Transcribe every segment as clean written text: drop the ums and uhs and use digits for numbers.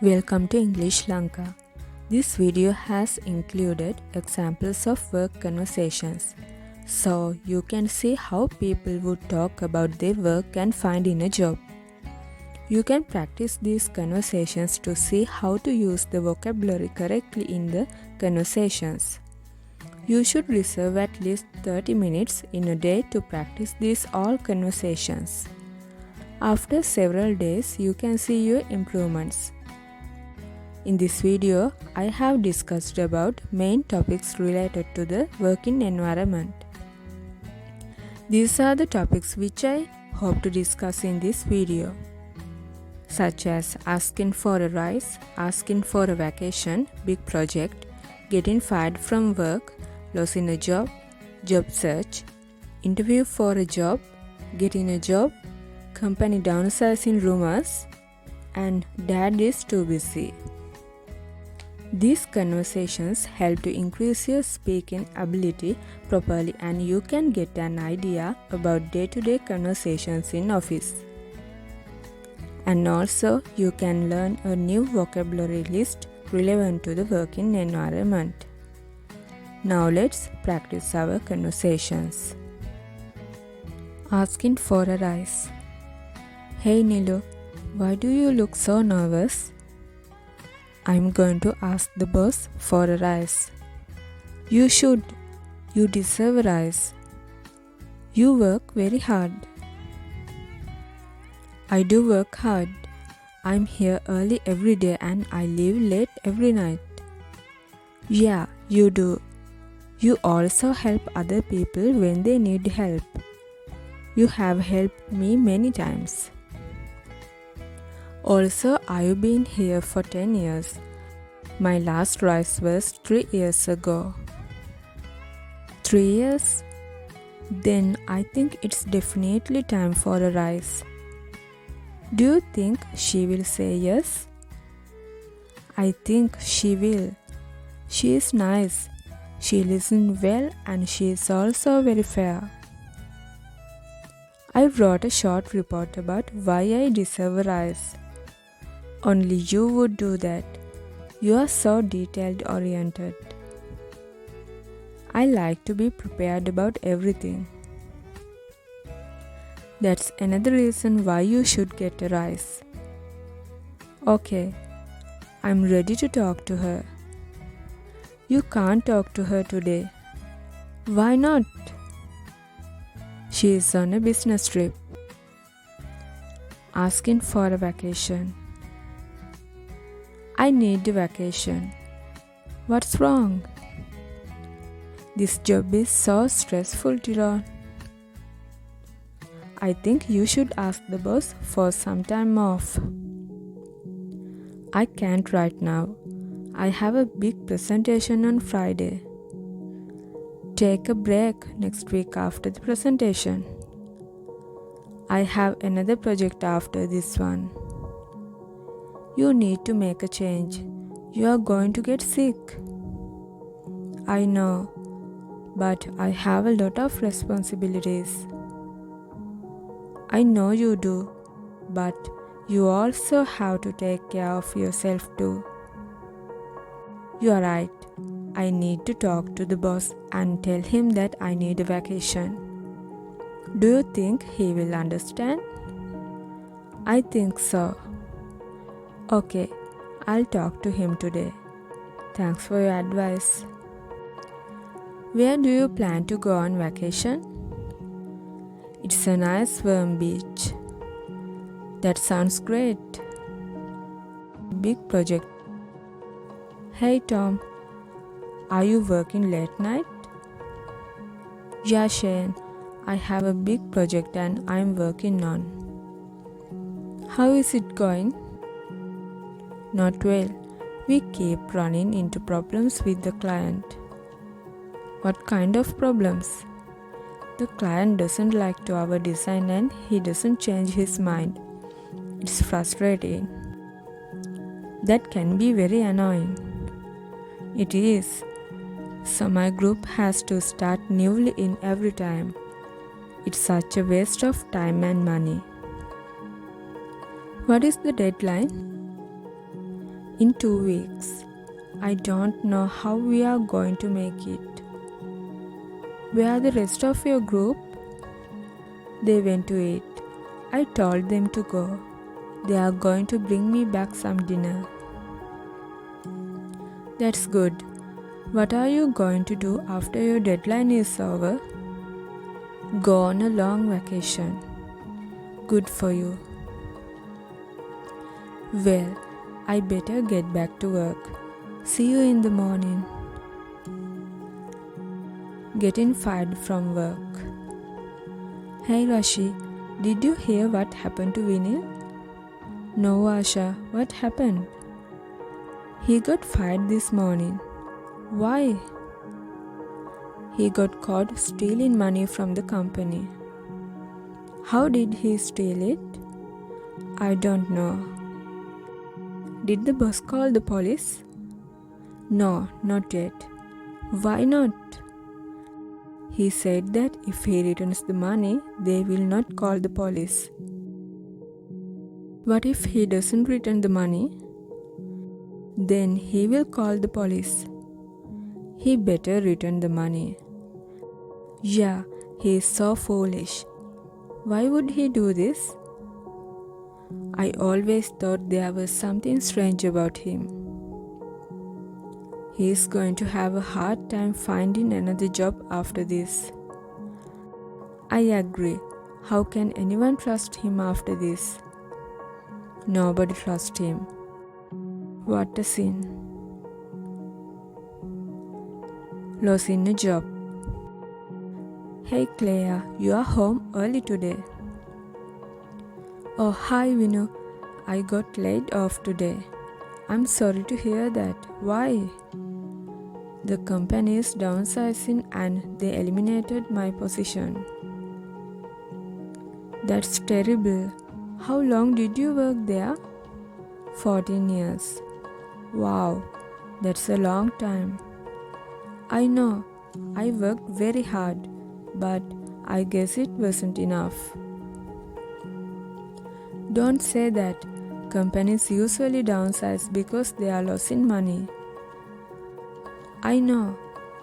Welcome to English Lanka. This video has included examples of work conversations, so you can see how people would talk about their work and finding a job. You can practice these conversations to see how to use the vocabulary correctly in the conversations. You should reserve at least 30 minutes in a day to practice these all conversations. After several days, you can see your improvements. In this video, I have discussed about main topics related to the working environment. These are the topics which I hope to discuss in this video, such as asking for a rise, asking for a vacation, big project, getting fired from work, losing a job, job search, interview for a job, getting a job, company downsizing rumors, and dad is too busy. These conversations help to increase your speaking ability properly, and you can get an idea about day-to-day conversations in office. And also, you can learn a new vocabulary list relevant to the working environment. Now let's practice our conversations. Asking for a rise. Hey Nilu, why do you look so nervous? I'm going to ask the boss for a rise. You should. You deserve a rise. You work very hard. I do work hard. I'm here early every day and I leave late every night. Yeah, you do. You also help other people when they need help. You have helped me many times. Also, I've been here for 10 years. My last rise was 3 years ago. 3 years? Then I think it's definitely time for a rise. Do you think she will say yes? I think she will. She is nice. She listens well and she is also very fair. I wrote a short report about why I deserve a rise. Only you would do that. You are so detailed oriented. I like to be prepared about everything. That's another reason why you should get a rise. Okay, I'm ready to talk to her. You can't talk to her today. Why not? She is on a business trip. Asking for a vacation. I need a vacation. What's wrong? This job is so stressful, Tyrone. I think you should ask the boss for some time off. I can't right now. I have a big presentation on Friday. Take a break next week after the presentation. I have another project after this one. You need to make a change. You are going to get sick. I know, but I have a lot of responsibilities. I know you do, but you also have to take care of yourself too. You are right. I need to talk to the boss and tell him that I need a vacation. Do you think he will understand? I think so. Okay, I'll talk to him today. Thanks for your advice. Where do you plan to go on vacation? It's a nice warm beach. That sounds great. Big project. Hey Tom, are you working late night? Yeah Shane, I have a big project and I'm working on. How is it going? Not well. We keep running into problems with the client. What kind of problems? The client doesn't like to our design and he doesn't change his mind. It's frustrating. That can be very annoying. It is. So my group has to start newly in every time. It's such a waste of time and money. What is the deadline? In 2 weeks. I don't know how we are going to make it. Where are the rest of your group? They went to eat. I told them to go. They are going to bring me back some dinner. That's good. What are you going to do after your deadline is over? Go on a long vacation. Good for you. Well, I better get back to work. See you in the morning. Getting fired from work. Hey Rashi, did you hear what happened to Vinil? No Asha, what happened? He got fired this morning. Why? He got caught stealing money from the company. How did he steal it? I don't know. Did the boss call the police? No, not yet. Why not? He said that if he returns the money, they will not call the police. What if he doesn't return the money? Then he will call the police. He better return the money. Yeah, he is so foolish. Why would he do this? I always thought there was something strange about him. He is going to have a hard time finding another job after this. I agree. How can anyone trust him after this? Nobody trusts him. What a sin. Losing a job. Hey Claire, you are home early today. Oh hi Vinu, I got laid off today. I'm sorry to hear that. Why? The company is downsizing and they eliminated my position. That's terrible. How long did you work there? 14 years. Wow, that's a long time. I know, I worked very hard, but I guess it wasn't enough. Don't say that. Companies usually downsize because they are losing money. I know.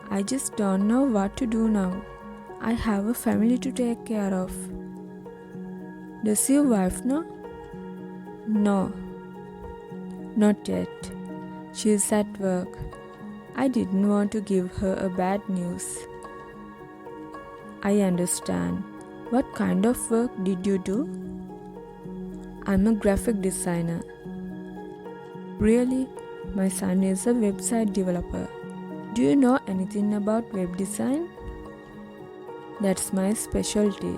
I just don't know what to do now. I have a family to take care of. Does your wife know? No. Not yet. She is at work. I didn't want to give her a bad news. I understand. What kind of work did you do? I'm a graphic designer. Really? My son is a website developer. Do you know anything about web design? That's my specialty.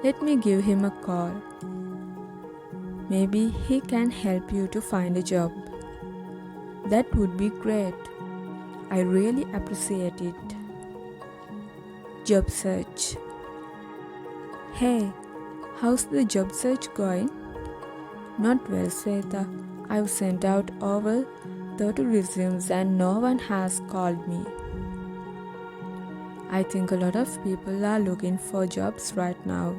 Let me give him a call. Maybe he can help you to find a job. That would be great. I really appreciate it. Job search. Hey, how's the job search going? Not well, Sweta. I've sent out over 30 resumes and no one has called me. I think a lot of people are looking for jobs right now.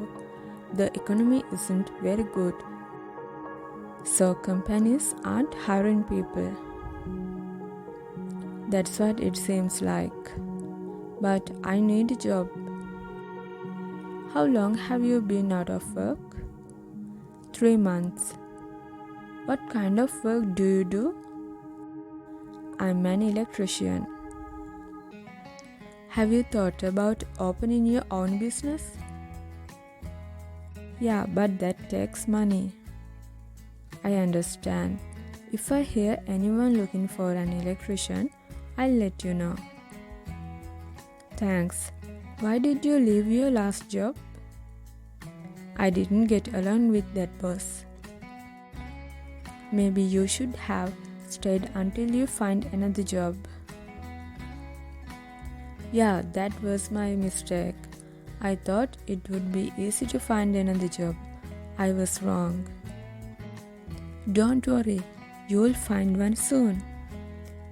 The economy isn't very good, so companies aren't hiring people. That's what it seems like. But I need a job. How long have you been out of work? 3 months. What kind of work do you do? I'm an electrician. Have you thought about opening your own business? Yeah, but that takes money. I understand. If I hear anyone looking for an electrician, I'll let you know. Thanks. Why did you leave your last job? I didn't get along with that boss. Maybe you should have stayed until you find another job. Yeah, that was my mistake. I thought it would be easy to find another job. I was wrong. Don't worry, you'll find one soon.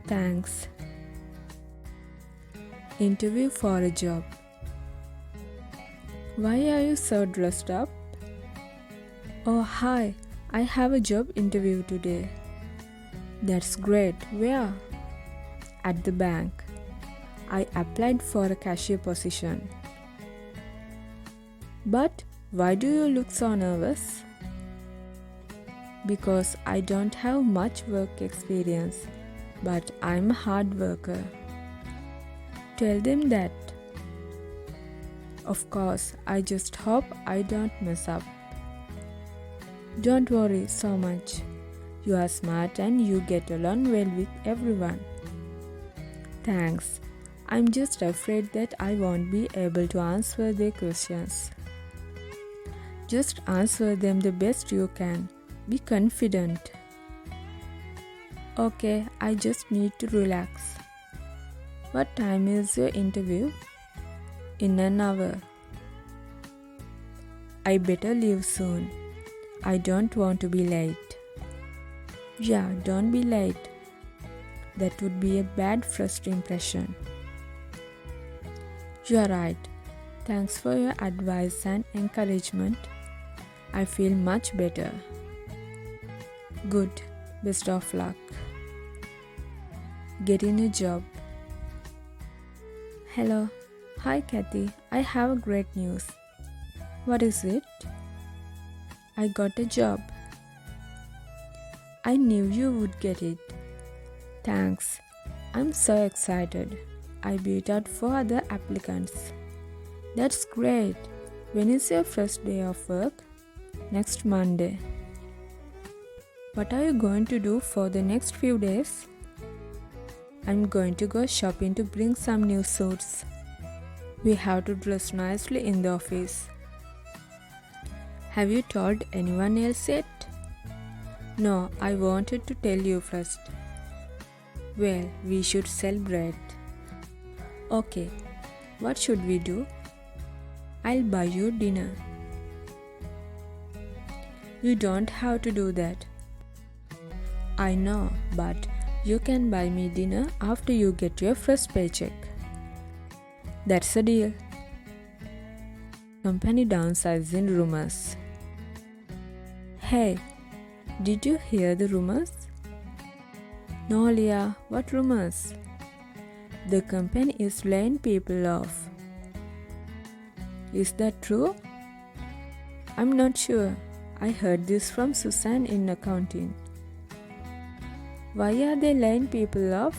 Thanks. Interview for a job. Why are you so dressed up? Oh, hi. I have a job interview today. That's great. Where? At the bank. I applied for a cashier position. But why do you look so nervous? Because I don't have much work experience, but I'm a hard worker. Tell them that. Of course, I just hope I don't mess up. Don't worry so much. You are smart and you get along well with everyone. Thanks. I'm just afraid that I won't be able to answer their questions. Just answer them the best you can. Be confident. Okay, I just need to relax. What time is your interview? In an hour. I better leave soon. I don't want to be late. Yeah, don't be late. That would be a bad first impression. You're right. Thanks for your advice and encouragement. I feel much better. Good. Best of luck. Getting a job. Hello. Hi Kathy. I have great news. What is it? I got a job. I knew you would get it. Thanks. I'm so excited. I beat out 4 other applicants. That's great. When is your first day of work? Next Monday. What are you going to do for the next few days? I'm going to go shopping to bring some new suits. We have to dress nicely in the office. Have you told anyone else yet? No, I wanted to tell you first. Well, we should celebrate. Okay, what should we do? I'll buy you dinner. You don't have to do that. I know, but you can buy me dinner after you get your first paycheck. That's a deal. Company downsizing rumors. Hey, did you hear the rumors? No, Leah, what rumors? The company is laying people off. Is that true? I'm not sure. I heard this from Susan in accounting. Why are they laying people off?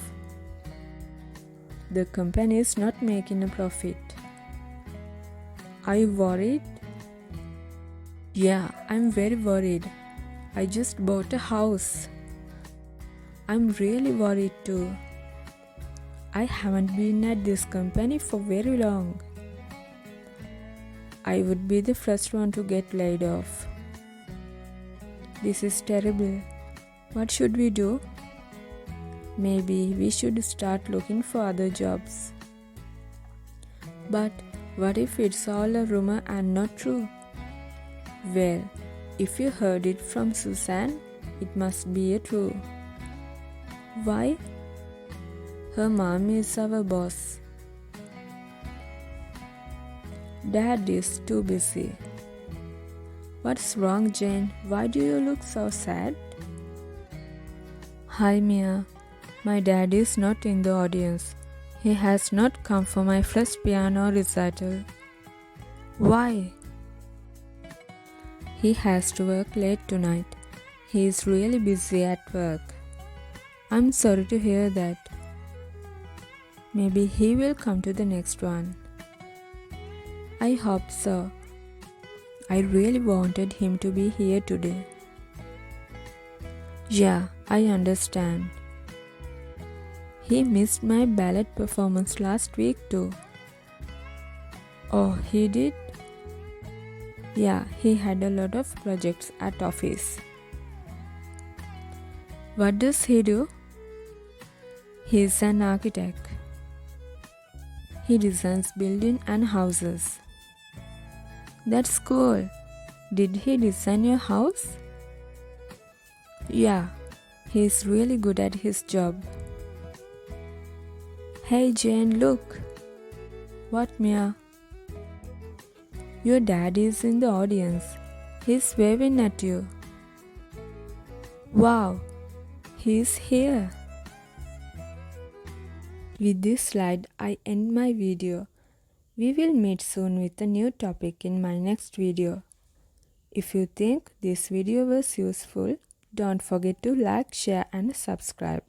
The company is not making a profit. Are you worried? Yeah, I'm very worried. I just bought a house. I'm really worried too. I haven't been at this company for very long. I would be the first one to get laid off. This is terrible. What should we do? Maybe we should start looking for other jobs. But what if it's all a rumor and not true? Well, if you heard it from Susan, it must be true. Why? Her mom is our boss. Dad is too busy. What's wrong, Jane? Why do you look so sad? Hi, Mia. My dad is not in the audience. He has not come for my first piano recital. Why? He has to work late tonight. He is really busy at work. I'm sorry to hear that. Maybe he will come to the next one. I hope so. I really wanted him to be here today. Yeah, I understand. He missed my ballet performance last week too. Oh, he did? Yeah, he had a lot of projects at office. What does he do? He's an architect. He designs buildings and houses. That's cool. Did he design your house? Yeah, he's really good at his job. Hey Jane, look. What, Mia? Your dad is in the audience. He's waving at you. Wow, he's here. With this slide, I end my video. We will meet soon with a new topic in my next video. If you think this video was useful, don't forget to like, share and subscribe.